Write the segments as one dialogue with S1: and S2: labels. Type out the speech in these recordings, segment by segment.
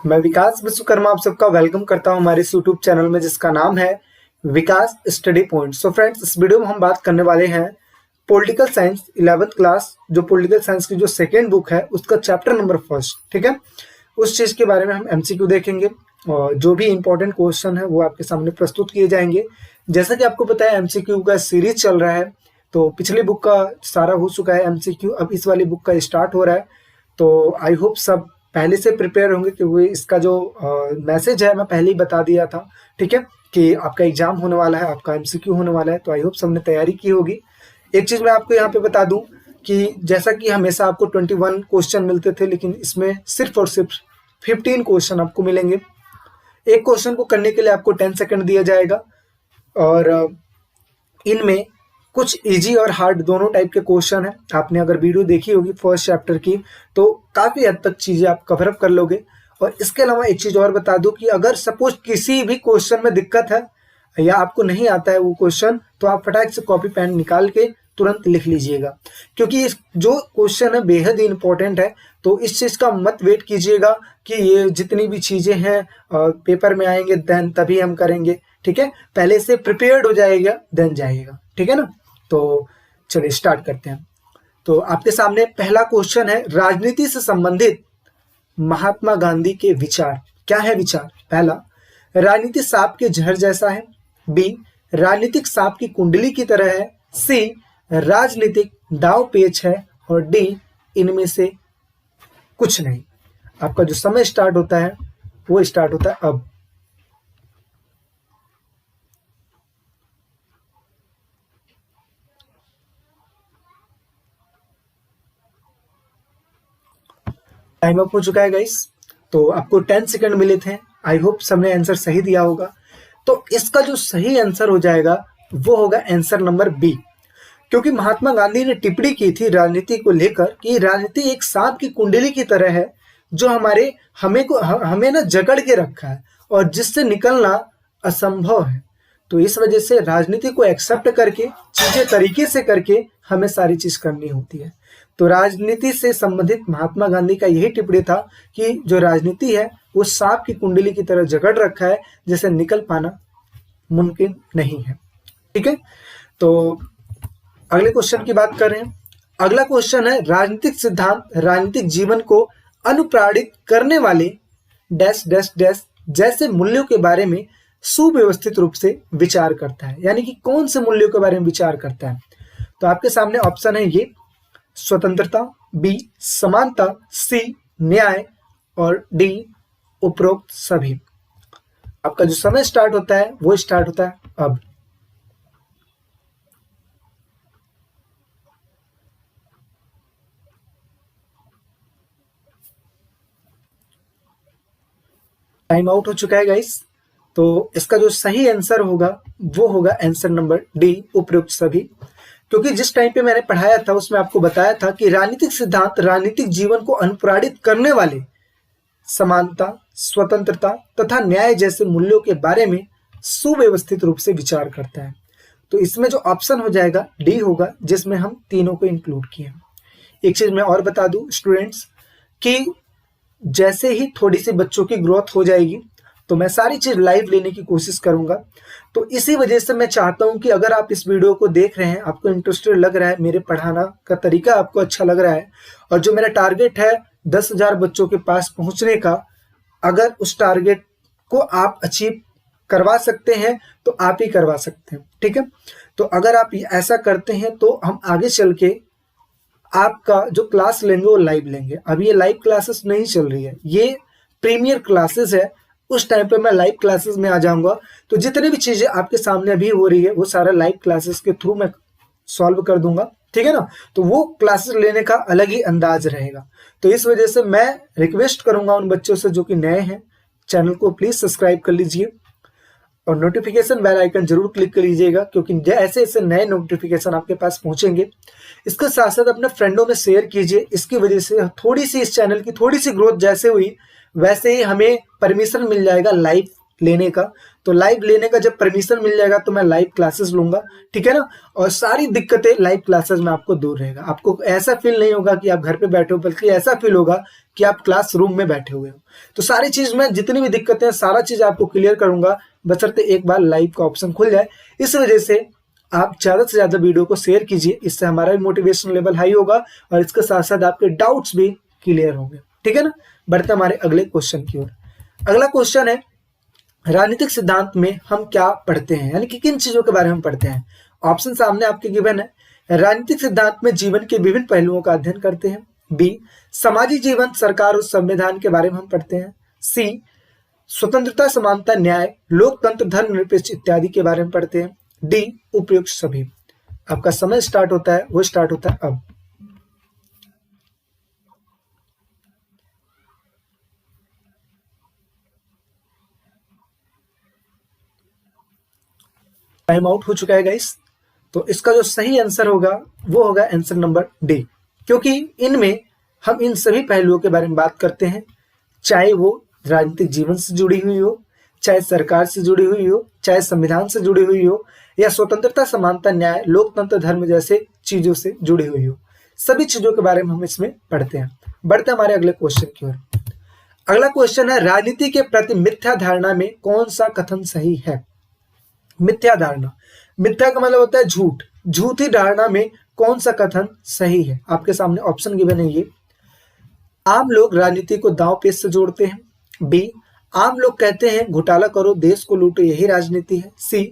S1: मैं विकास विश्वकर्मा आप सबका वेलकम करता हूं हमारे इस यूट्यूब चैनल में जिसका नाम है विकास स्टडी पॉइंट। सो फ्रेंड्स, इस वीडियो में हम बात करने वाले हैं पॉलिटिकल साइंस 11th क्लास, जो पॉलिटिकल साइंस की जो सेकेंड बुक है उसका चैप्टर नंबर फर्स्ट। ठीक है, उस चीज के बारे में हम एमसीक्यू देखेंगे और जो भी इंपॉर्टेंट क्वेश्चन है वो आपके सामने प्रस्तुत किए जाएंगे। जैसा कि आपको पता है एमसीक्यू का सीरीज चल रहा है, तो पिछली बुक का सारा हो चुका है एमसीक्यू, अब इस वाली बुक का स्टार्ट हो रहा है। तो आई होप सब पहले से प्रिपेयर होंगे क्योंकि इसका जो मैसेज है मैं पहले ही बता दिया था। ठीक है, कि आपका एग्जाम होने वाला है, आपका एमसीक्यू होने वाला है, तो आई होप सबने तैयारी की होगी। एक चीज मैं आपको यहाँ पे बता दूं कि जैसा कि हमेशा आपको 21 क्वेश्चन मिलते थे, लेकिन इसमें सिर्फ और सिर्फ 15 क्वेश्चन आपको मिलेंगे। एक क्वेश्चन को करने के लिए आपको 10 सेकंड दिया जाएगा और इनमें कुछ इजी और हार्ड दोनों टाइप के क्वेश्चन है। आपने अगर वीडियो देखी होगी फर्स्ट चैप्टर की तो काफी हद तक चीजें आप कवर अप कर लोगे। और इसके अलावा एक चीज और बता दूं कि अगर सपोज किसी भी क्वेश्चन में दिक्कत है या आपको नहीं आता है वो क्वेश्चन, तो आप फटाक से कॉपी पेन निकाल के तुरंत लिख लीजिएगा, क्योंकि इस जो क्वेश्चन है बेहद ही इंपॉर्टेंट है। तो इस चीज का मत वेट कीजिएगा कि ये जितनी भी चीजें हैं पेपर में आएंगे देन तभी हम करेंगे। ठीक है, पहले से प्रिपेयर्ड हो जाएगा देन जाइएगा। ठीक है ना, तो चलिए स्टार्ट करते हैं। तो आपके सामने पहला क्वेश्चन है, राजनीति से संबंधित महात्मा गांधी के विचार। क्या है विचार? पहला, राजनीति सांप के जहर जैसा है। बी, राजनीतिक सांप की कुंडली की तरह है। सी, राजनीतिक दाव पेच है। और डी, इनमें से कुछ नहीं। आपका जो समय स्टार्ट होता है वो स्टार्ट होता है अब। टाइम अप हो चुका है गाइस, तो आपको 10 सेकंड मिले थे। आई होप सबने आंसर सही दिया होगा। तो इसका जो सही आंसर हो जाएगा वो होगा आंसर नंबर बी, क्योंकि महात्मा गांधी ने टिप्पणी की थी राजनीति को लेकर कि राजनीति एक सांप की कुंडली की तरह है जो हमें ना जकड़ के रखा है और जिससे निकलना असंभव है। तो इस वजह से राजनीति को एक्सेप्ट करके चीजें तरीके से करके हमें सारी चीज करनी होती है। तो राजनीति से संबंधित महात्मा गांधी का यही टिप्पणी था कि जो राजनीति है वो सांप की कुंडली की तरह जकड़ रखा है, जिसे निकल पाना मुमकिन नहीं है। ठीक है, तो अगले क्वेश्चन की बात कर रहे हैं। अगला क्वेश्चन है, राजनीतिक सिद्धांत राजनीतिक जीवन को अनुप्राणित करने वाले डैश डैश डैश जैसे मूल्यों के बारे में सुव्यवस्थित रूप से विचार करता है। यानी कि कौन से मूल्यों के बारे में विचार करता है? तो आपके सामने ऑप्शन है ये, स्वतंत्रता, बी समानता, सी न्याय और डी उपरोक्त सभी। आपका जो समय स्टार्ट होता है वो स्टार्ट होता है अब। टाइम आउट हो चुका है गाइस, तो इसका जो सही आंसर होगा वो होगा आंसर नंबर डी, उपरोक्त सभी। क्योंकि जिस टाइम पे मैंने पढ़ाया था उसमें आपको बताया था कि राजनीतिक सिद्धांत राजनीतिक जीवन को अनुप्राणित करने वाले समानता, स्वतंत्रता तथा न्याय जैसे मूल्यों के बारे में सुव्यवस्थित रूप से विचार करता है। तो इसमें जो ऑप्शन हो जाएगा डी होगा, जिसमें हम तीनों को इंक्लूड किए। एक चीज मैं और बता दूं स्टूडेंट्स कि जैसे ही थोड़ी सी बच्चों की ग्रोथ हो जाएगी तो मैं सारी चीज लाइव लेने की कोशिश करूंगा। तो इसी वजह से मैं चाहता हूं कि अगर आप इस वीडियो को देख रहे हैं, आपको इंटरेस्टेड लग रहा है, मेरे पढ़ाना का तरीका आपको अच्छा लग रहा है और जो मेरा टारगेट है 10,000 बच्चों के पास पहुंचने का, अगर उस टारगेट को आप अचीव करवा सकते हैं तो आप ही करवा सकते हैं। ठीक है, तो अगर आप ऐसा करते हैं तो हम आगे चल के आपका जो क्लास लेंगे वो लाइव लेंगे। अभी ये लाइव क्लासेस नहीं चल रही है, ये प्रीमियर क्लासेस है। उस टाइम पे मैं लाइव क्लासेस में आ जाऊंगा, तो जितनी भी चीजें आपके सामने अभी हो रही है वो सारा लाइव क्लासेस के थ्रू मैं सॉल्व कर दूंगा। ठीक है ना, तो वो क्लासेस लेने का अलग ही अंदाज रहेगा। तो इस वजह से मैं रिक्वेस्ट करूंगा उन बच्चों से जो कि नए हैं, चैनल को प्लीज सब्सक्राइब कर लीजिए और नोटिफिकेशन बेल आइकन जरूर क्लिक कर लीजिएगा, क्योंकि ऐसे ऐसे नए नोटिफिकेशन आपके पास पहुंचेंगे। इसके साथ साथ अपने फ्रेंडों में शेयर कीजिए। इसकी वजह से थोड़ी सी इस चैनल की थोड़ी सी ग्रोथ जैसे हुई वैसे ही हमें परमिशन मिल जाएगा लाइव लेने का, तो लाइव लेने का जब परमिशन मिल जाएगा तो मैं लाइव क्लासेस लूंगा, ठीक है ना। और सारी दिक्कतें लाइव क्लासेस में आपको दूर रहेगा, आपको ऐसा फील नहीं होगा कि आप घर पे बैठे हो, बल्कि ऐसा फील होगा कि आप क्लासरूम में बैठे हुए हो। तो सारी चीज में जितनी भी दिक्कतें हैं सारा चीज आपको क्लियर करूंगा, बशर्ते एक बार लाइव का ऑप्शन खुल जाए। इस वजह से आप ज्यादा से ज्यादा वीडियो को शेयर कीजिए, इससे हमारा भी मोटिवेशन लेवल हाई होगा और इसके साथ साथ आपके डाउट्स भी क्लियर होंगे, ठीक है ना। बढ़ते हमारे अगले क्वेश्चन की ओर। अगला क्वेश्चन है, राजनीतिक सिद्धांत में हम क्या पढ़ते हैं, यानी कि किन चीजों के बारे में पढ़ते हैं। ऑप्शन सामने आपके गिवन है। राजनीतिक सिद्धांत में जीवन के विभिन्न पहलुओं का अध्ययन करते हैं। बी, सामाजिक जीवन, सरकार और संविधान के बारे में हम पढ़ते हैं। सी, स्वतंत्रता, समानता, न्याय, लोकतंत्र, धर्मनिरपेक्ष इत्यादि के बारे में पढ़ते हैं। डी, उपयुक्त सभी। आपका समय स्टार्ट होता है, वो स्टार्ट होता है अब। टाइम आउट हो चुका है गाइस। तो इसका जो सही आंसर होगा वो होगा आंसर नंबर डी, क्योंकि इनमें हम इन सभी पहलुओं के बारे में बात करते हैं, चाहे वो राजनीतिक जीवन से जुड़ी हुई हो, चाहे सरकार से जुड़ी हुई हो, चाहे संविधान से जुड़ी हुई हो, या स्वतंत्रता, समानता, न्याय, लोकतंत्र, धर्म जैसे चीजों से जुड़ी हुई हो। सभी चीजों के बारे में हम इसमें पढ़ते हैं। बढ़ते हमारे अगले क्वेश्चन की ओर। अगला क्वेश्चन है, राजनीति के प्रति मिथ्या धारणा में कौन सा कथन सही है। मिथ्या धारणा, मिथ्या का मतलब होता है झूठ, झूठी धारणा में कौन सा कथन सही है। आपके सामने ऑप्शन गिवन है ये। आम लोग राजनीति को दांव पेच से जोड़ते हैं। बी, आम लोग कहते हैं घोटाला करो, देश को लूटो, यही राजनीति है। सी,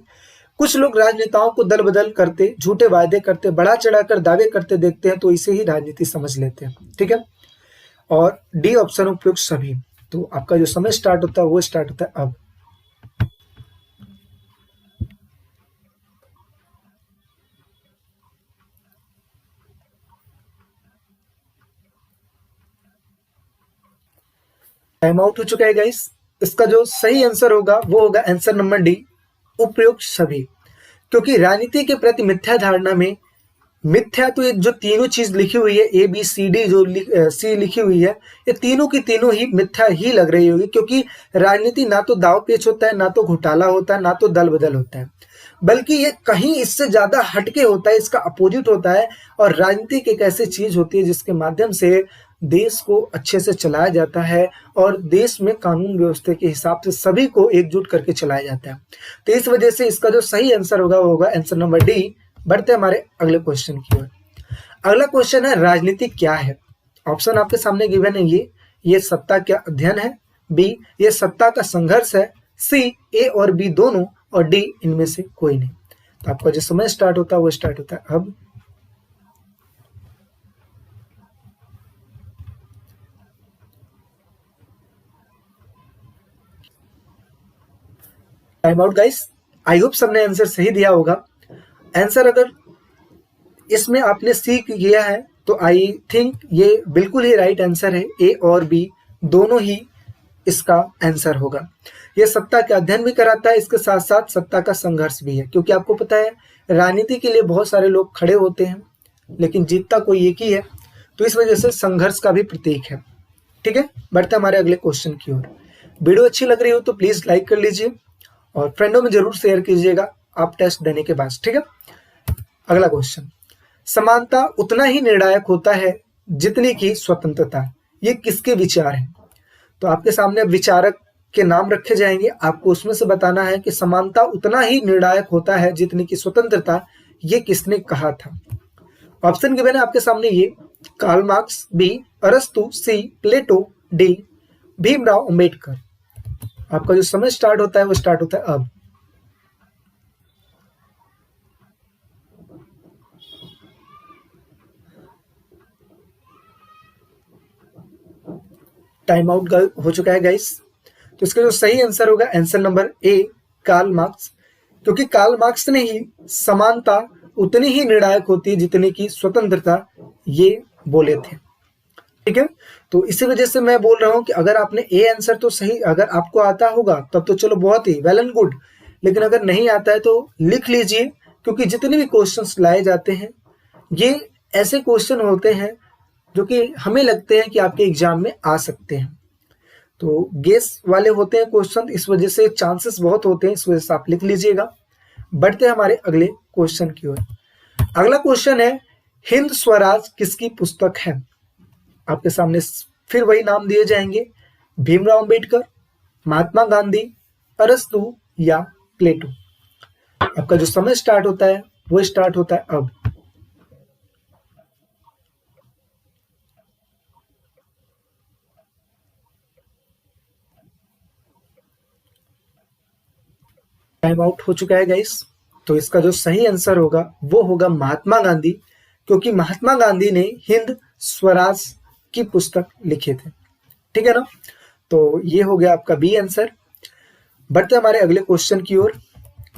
S1: कुछ लोग राजनेताओं को दल बदल करते, झूठे वायदे करते, बढ़ा चढ़ाकर दावे करते देखते हैं तो इसे ही राजनीति समझ लेते हैं, ठीक है। और डी ऑप्शन उपयुक्त सभी। तो आपका जो समय स्टार्ट होता है वो स्टार्ट होता है अब। टाइम आउट हो चुका है गाइस। इसका जो सही आंसर होगा वो होगा आंसर नंबर डी, उपयुक्त सभी। क्योंकि राजनीति के प्रति मिथ्या धारणा में, मिथ्या तो ये जो तीनों चीज लिखी हुई है, ए बी सी डी जो सी लिखी हुई है, ये तीनों की तीनों ही मिथ्या ही लग रही होगी। क्योंकि राजनीति ना तो दाव पेच होता है, ना तो घोटाला होता है, ना तो दल बदल होता है, बल्कि ये कहीं इससे ज्यादा हटके होता है, इसका अपोजिट होता है। और राजनीति एक ऐसी चीज होती है जिसके माध्यम से देश को अच्छे से चलाया जाता है और देश में कानून व्यवस्था के हिसाब से सभी को एकजुट करके चलाया जाता है। तो इस वजह से इसका जो सही आंसर होगा वो होगा आंसर नंबर डी। बढ़ते हमारे अगले क्वेश्चन की ओर। अगला क्वेश्चन है, राजनीति क्या है। ऑप्शन आपके सामने गिवन है ये सत्ता का अध्ययन है। बी, ये सत्ता का संघर्ष है। सी, ए और बी दोनों, और डी, इनमें से कोई नहीं। तो आपका जो समय स्टार्ट होता है वो स्टार्ट होता है अब। Time out guys. I hope सबने आंसर सही दिया होगा। आंसर अगर इसमें आपने सी किया है तो आई थिंक ये बिल्कुल ही राइट आंसर है। ए और बी दोनों ही इसका आंसर होगा। ये सत्ता का अध्ययन भी कराता है, इसके साथ साथ सत्ता का संघर्ष भी है। क्योंकि आपको पता है राजनीति के लिए बहुत सारे लोग खड़े होते हैं लेकिन जीतता कोई एक ही है, तो इस वजह से संघर्ष का भी प्रतीक है, ठीक है। बढ़ते हमारे अगले क्वेश्चन की ओर। वीडियो अच्छी लग रही हो तो प्लीज लाइक कर लीजिए और फ्रेंडों में जरूर शेयर कीजिएगा आप टेस्ट देने के बाद, ठीक है। अगला क्वेश्चन, समानता उतना ही निर्णायक होता है जितनी की स्वतंत्रता, ये किसके विचार हैं। तो आपके सामने विचारक के नाम रखे जाएंगे, आपको उसमें से बताना है कि समानता उतना ही निर्णायक होता है जितनी की स्वतंत्रता, ये किसने कहा था। ऑप्शन गिवन है आपके सामने ये, कार्ल मार्क्स, बी अरस्तु, सी प्लेटो, डी भीमराव अंबेडकर। आपका जो समय स्टार्ट होता है वो स्टार्ट होता है अब। टाइम आउट हो चुका है गाइस। तो इसका जो सही आंसर होगा answer number A, Karl Marx. क्योंकि कार्ल मार्क्स ने ही समानता उतनी ही निर्णायक होती है जितनी की स्वतंत्रता, ये बोले थे, ठीक है। तो इसी वजह से मैं बोल रहा हूं कि अगर आपने ए आंसर तो सही, अगर आपको आता होगा तब तो चलो बहुत ही वेल एंड गुड, लेकिन अगर नहीं आता है तो लिख लीजिए। क्योंकि जितने भी क्वेश्चंस लाए जाते हैं ये ऐसे क्वेश्चन होते हैं जो कि हमें लगते हैं कि आपके एग्जाम में आ सकते हैं। तो गेस वाले होते हैं क्वेश्चन, इस वजह से चांसेस बहुत होते हैं, इस वजह से आप लिख लीजिएगा। बढ़ते हैं हमारे अगले क्वेश्चन की ओर। अगला क्वेश्चन है, हिंद स्वराज किसकी पुस्तक है? आपके सामने फिर वही नाम दिए जाएंगे, भीमराव अंबेडकर, महात्मा गांधी, अरस्तु या प्लेटो। आपका जो समय स्टार्ट होता है वो स्टार्ट होता है अब। टाइम आउट हो चुका है गाइस। तो इसका जो सही आंसर होगा वो होगा महात्मा गांधी, क्योंकि महात्मा गांधी ने हिंद स्वराज की पुस्तक लिखे थे। ठीक है ना? तो ये हो गया आपका बी आंसर। बढ़ते हमारे अगले क्वेश्चन की ओर।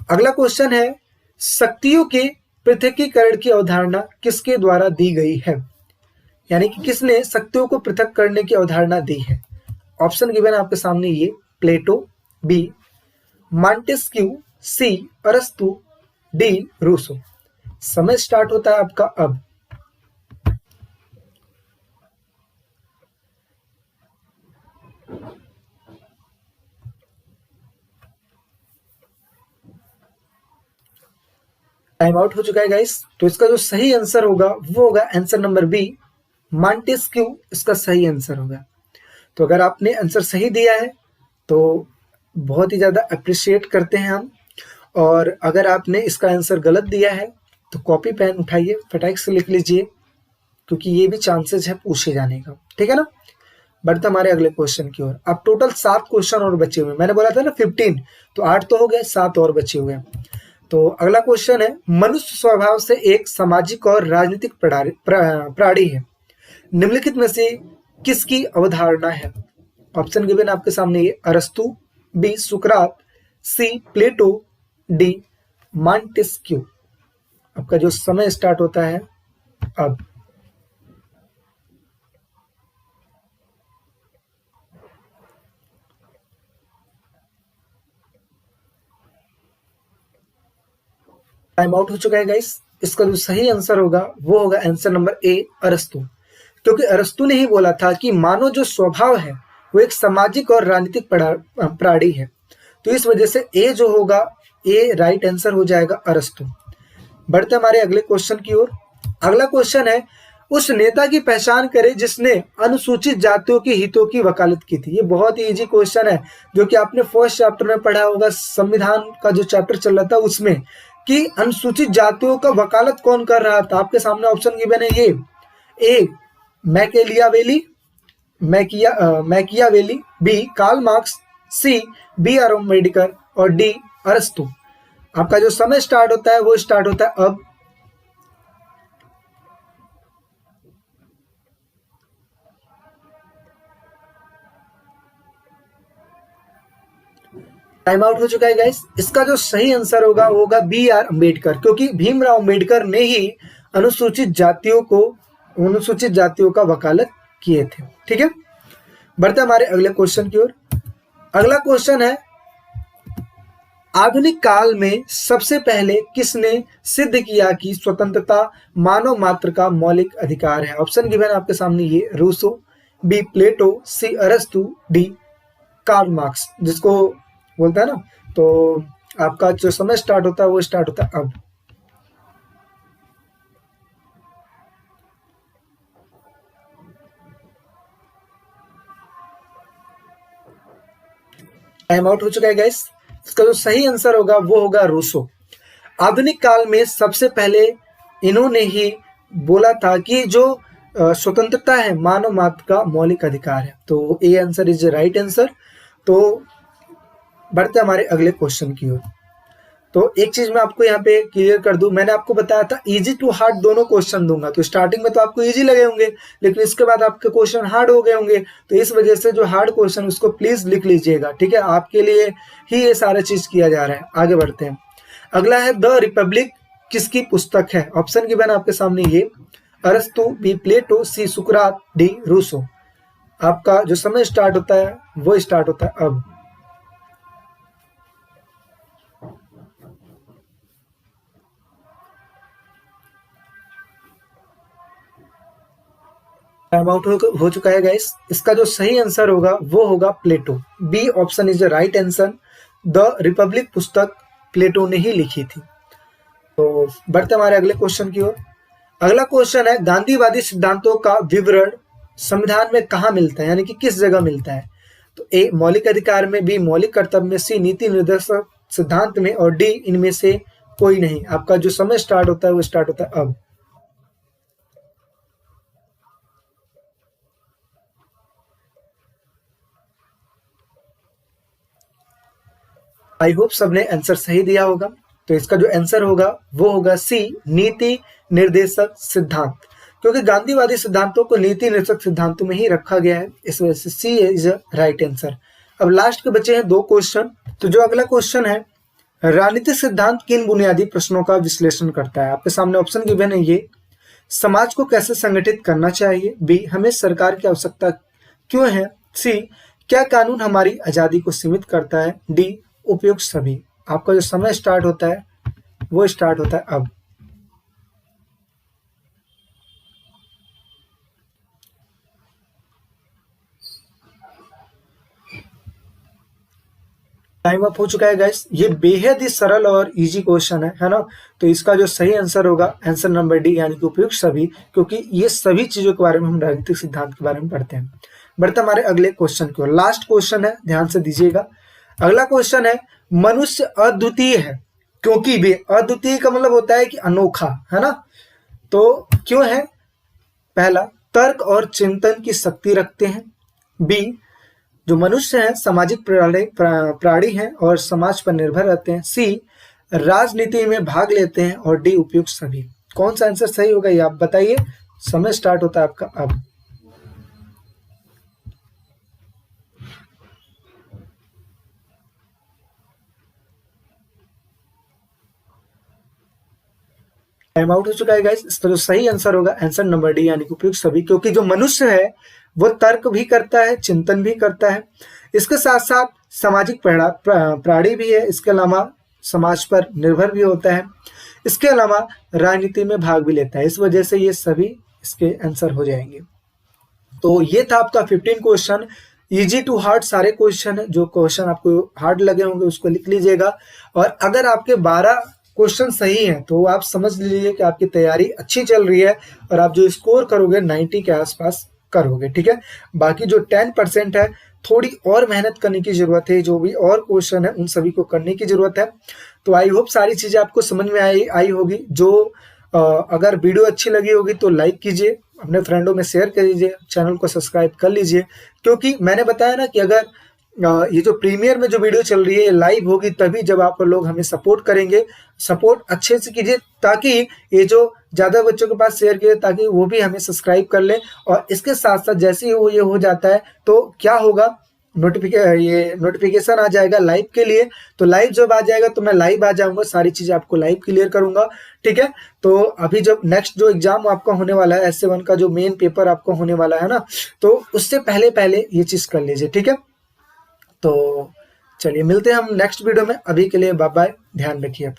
S1: अगला क्वेश्चन है, शक्तियों के पृथकीकरण की अवधारणा किसके द्वारा दी गई है? यानी कि किसने शक्तियों को पृथक करने की अवधारणा दी है? ऑप्शन गिवन है आपके सामने ये, प्लेटो, बी मॉन्टेस्क्यू, सी अरस्तु, डी रूसो। समय स्टार्ट होता है आपका अब। टाइम आउट हो चुका है गाइस। तो इसका जो सही आंसर होगा वो होगा आंसर नंबर बी, मॉन्टेस्क्यू इसका सही आंसर होगा। तो अगर आपने आंसर सही दिया है तो बहुत ही ज़्यादा अप्रिशिएट करते हैं हम, और अगर आपने इसका आंसर गलत दिया है तो कॉपी पेन उठाइए, फटाक से लिख लीजिए, क्योंकि ये भी चांसेस है पूछे जाने का। ठीक है ना? बढ़ते हमारे अगले क्वेश्चन की ओर। अब टोटल 7 क्वेश्चन और बचे हुए, मैंने बोला था ना 15, तो 8 तो हो गए, 7 और बचे हुए हैं। तो अगला क्वेश्चन है, मनुष्य स्वभाव से एक सामाजिक और राजनीतिक प्राणी है, निम्नलिखित में से किसकी अवधारणा है? ऑप्शन गिवन आपके सामने ये, अरस्तु, बी सुकरात, सी प्लेटो, डी मॉन्टेस्क्यू। आपका जो समय स्टार्ट होता है अब। टाइम आउट हो चुका है गाइस। इसका जो सही आंसर होगा वो होगा आंसर नंबर ए, अरस्तु, क्योंकि अरस्तु ने ही बोला था कि मानव जो स्वभाव है वो एक सामाजिक और राजनीतिक प्राणी है। तो इस वजह से ए जो होगा, ए राइट आंसर हो जाएगा, अरस्तु। बढ़ते हमारे अगले क्वेश्चन की ओर। अगला क्वेश्चन है, उस नेता की पहचान करें जिसने अनुसूचित जातियों के हितों की वकालत की थी। ये बहुत ही इजी क्वेश्चन है, जो कि आपने फर्स्ट चैप्टर में पढ़ा होगा, संविधान का जो चैप्टर चल रहा था उसमें, कि अनुसूचित जातियों का वकालत कौन कर रहा था। आपके सामने ऑप्शन गिवन है ये, A Machiavelli, Machiavelli, B Karl Marx, C B R Ambedkar और डी अरस्तु। आपका जो समय स्टार्ट होता है वो स्टार्ट होता है अब। टाइम आउट हो चुका है गाइस। इसका जो सही आंसर होगा वो होगा बी आर अम्बेडकर, क्योंकि भीमराव अम्बेडकर ने ही अनुसूचित जातियों का वकालत किए थे। ठीक है? बढ़ते हमारे अगले क्वेश्चन की ओर। अगला क्वेश्चन है, आधुनिक काल में सबसे पहले किसने सिद्ध किया कि स्वतंत्रता मानव मात्र का मौलिक अधिकार है? ऑप्शन गिवन आपके सामने ये, रूसो, बी प्लेटो, सी अरस्तु, डी कार्ल मार्क्स, जिसको बोलता है ना। तो आपका जो समय स्टार्ट होता है वो स्टार्ट होता है अब। टाइम आउट हो चुका है गाइस। इसका जो सही आंसर होगा वो होगा रूसो। आधुनिक काल में सबसे पहले इन्होंने ही बोला था कि जो स्वतंत्रता है मानव मात्र का मौलिक अधिकार है। तो A answer is right answer. तो बढ़ते हमारे अगले क्वेश्चन की ओर। तो एक चीज मैं आपको यहाँ पे क्लियर कर दूं, मैंने आपको बताया था इजी टू हार्ड दोनों क्वेश्चन दूंगा। तो स्टार्टिंग में तो आपको इजी लगे होंगे, लेकिन इसके बाद आपके क्वेश्चन हार्ड हो गए होंगे। तो इस वजह से जो हार्ड क्वेश्चन उसको प्लीज लिख लीजिएगा। ठीक है? आपके लिए ही ये सारा चीज किया जा रहा है। आगे बढ़ते हैं। अगला है, द रिपब्लिक किसकी पुस्तक है? ऑप्शन गिवन आपके सामने ये, अरस्तु, बी प्लेटो, सी सुकरात, डी रूसो। आपका जो समय स्टार्ट होता है वो स्टार्ट होता है अब। टाइम आउट हो चुका है गाइस। इसका जो सही आंसर होगा वो होगा Plato. B option is the right answer. The Republic पुस्तक प्लेटो ने ही लिखी थी। तो बढ़ते हमारे अगले क्वेश्चन की ओर। अगला क्वेश्चन है, गांधीवादी सिद्धांतों का विवरण संविधान में कहाँ मिलता है, यानी कि किस जगह मिलता है? तो ए मौलिक अधिकार में, बी मौलिक कर्तव्य में, सी नीति निर्देशक सिद्धांत में, और डी इनमें से कोई नहीं। आपका जो समय स्टार्ट होता है वो स्टार्ट होता है अब। आई होप सबने आंसर सही दिया होगा। तो इसका जो आंसर होगा वो होगा सी नीति निर्देशक सिद्धांत, क्योंकि गांधीवादी सिद्धांतों को नीति निर्देशक सिद्धांतों में ही रखा गया है, इस वजह से सी इज राइट आंसर। अब लास्ट के बचे हैं 2 क्वेश्चन। तो जो अगला क्वेश्चन है, राजनीतिक सिद्धांत किन बुनियादी प्रश्नों का विश्लेषण करता है? आपके सामने ऑप्शन गिवन है ये। समाज को कैसे संगठित करना चाहिए, बी हमें सरकार की आवश्यकता क्यों है, सी क्या कानून हमारी आजादी को सीमित करता है, डी उपयुक्त सभी। आपका जो समय स्टार्ट होता है वो स्टार्ट होता है अब। टाइम अप हो चुका है गाइस। ये बेहद ही सरल और इजी क्वेश्चन है ना? तो इसका जो सही आंसर होगा आंसर नंबर डी, यानी कि उपयुक्त सभी, क्योंकि ये सभी चीजों के बारे में हम राजनीतिक सिद्धांत के बारे में पढ़ते हैं। बढ़ते हमारे अगले क्वेश्चन की ओर। लास्ट क्वेश्चन है, ध्यान से दीजिएगा। अगला क्वेश्चन है, मनुष्य अद्वितीय है क्योंकि वे, अद्वितीय का मतलब होता है कि अनोखा, है ना? तो क्यों है? पहला, तर्क और चिंतन की शक्ति रखते हैं। बी, जो मनुष्य हैं सामाजिक प्राणी हैं और समाज पर निर्भर रहते हैं। सी, राजनीति में भाग लेते हैं, और डी उपयुक्त सभी। कौन सा आंसर सही होगा ये आप बताइए। समय स्टार्ट होता है आपका अब। टाइम आउट हो चुका है गाइस। इसका जो सही आंसर होगा आंसर नंबर डी, यानी कि उपयुक्त सभी, क्योंकि जो मनुष्य है वो तर्क भी करता है, चिंतन भी करता है, इसके साथ साथ सामाजिक प्राणी भी है, इसके अलावा समाज पर निर्भर भी होता है, इसके अलावा राजनीति में भाग भी लेता है। इस वजह से ये सभी इसके आंसर हो जाएंगे। तो ये था आपका 15 क्वेश्चन, इजी टू हार्ड सारे क्वेश्चन है। जो क्वेश्चन आपको हार्ड लगे होंगे उसको लिख लीजिएगा, और अगर आपके 12 क्वेश्चन सही हैं तो आप समझ लीजिए कि आपकी तैयारी अच्छी चल रही है, और आप जो स्कोर करोगे 90 के आसपास करोगे, ठीक है। बाकी जो 10% है थोड़ी और मेहनत करने की जरूरत है, जो भी और क्वेश्चन है उन सभी को करने की जरूरत है। तो आई होप सारी चीजें आपको समझ में आई होगी। जो अगर वीडियो अच्छी लगी होगी तो लाइक कीजिए, अपने फ्रेंडों में शेयर कर दीजिए, चैनल को सब्सक्राइब कर लीजिए, क्योंकि मैंने बताया ना कि अगर ये जो प्रीमियर में जो वीडियो चल रही है ये लाइव होगी तभी जब आप लोग हमें सपोर्ट करेंगे। सपोर्ट अच्छे से कीजिए ताकि ये जो ज़्यादा बच्चों के पास शेयर कीजिए, ताकि वो भी हमें सब्सक्राइब कर लें। और इसके साथ साथ जैसे ही वो ये हो जाता है तो क्या होगा, नोटिफिकेशन आ जाएगा लाइव के लिए। तो लाइव जब आ जाएगा तो मैं लाइव आ जाऊंगा, सारी चीज़ें आपको लाइव क्लियर करूंगा, ठीक है। तो अभी जब नेक्स्ट जो एग्जाम आपका होने वाला है S7 का जो मेन पेपर आपका होने वाला है ना, तो उससे पहले पहले ये चीज़ कर लीजिए, ठीक है। तो चलिए मिलते हैं हम नेक्स्ट वीडियो में। अभी के लिए बाय बाय, ध्यान रखिए।